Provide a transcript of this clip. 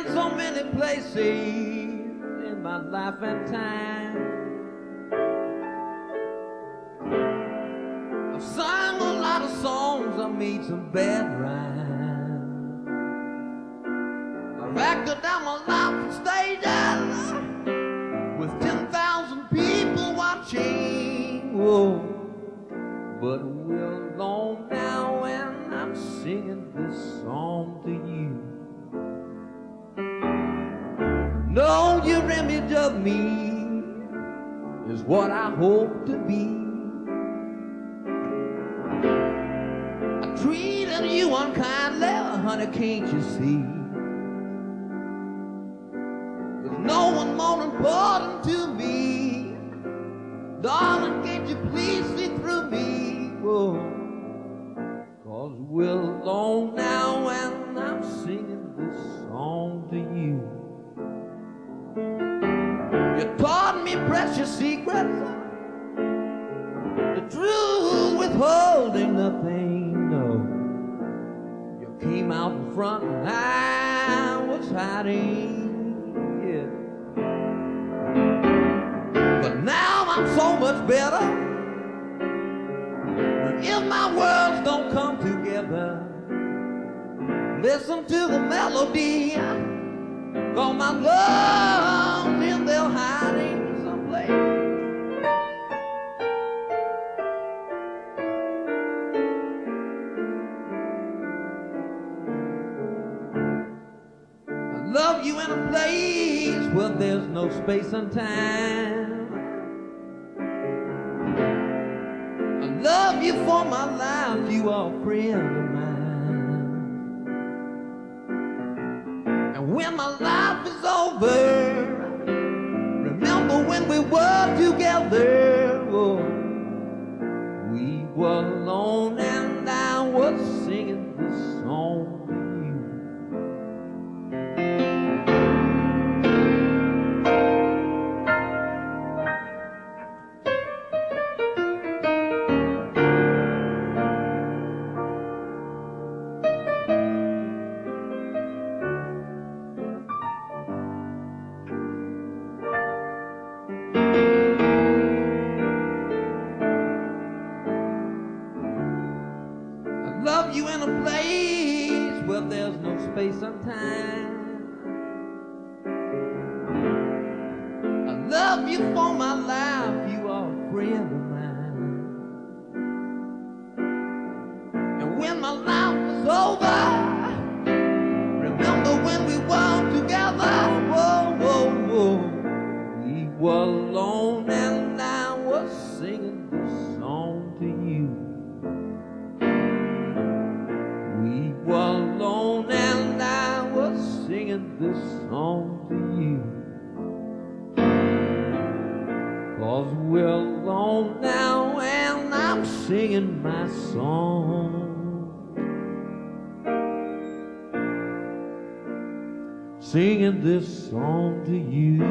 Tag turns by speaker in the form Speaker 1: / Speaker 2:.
Speaker 1: been so many places in my life and time. I've sung a lot of songs, I made some bad rhymes. I've acted out my life on stages with 10,000 people watching. Whoa. But we're alone now and I'm singing this song to you. No, your image of me is what I hope to be. I treated you unkindly, honey, can't you see? There's no one more important to me. Darling, can't you please see through me? Whoa. 'Cause we're alone now and I'm singing this song to you. You taught me precious secrets, the truth withholding nothing, no. You came out in front and I was hiding, yeah. But now I'm so much better. But if my worlds don't come together, listen to the melody. 'Cause my love's in there hiding someplace. I love you in a place where there's no space and time. I love you for my life, you are a friend of mine. When my life is over, remember when we were together. Oh, we were alone and I was singing this song to you. Love you in a place where there's no space and time. I love you for my life, you are a friend of mine. And when my life is over, remember when we were together. Whoa, whoa, whoa. We were alone and I was singing this song to you. We were alone and I was singing this song to you. 'Cause we're alone now and I'm singing my song. Singing this song to you.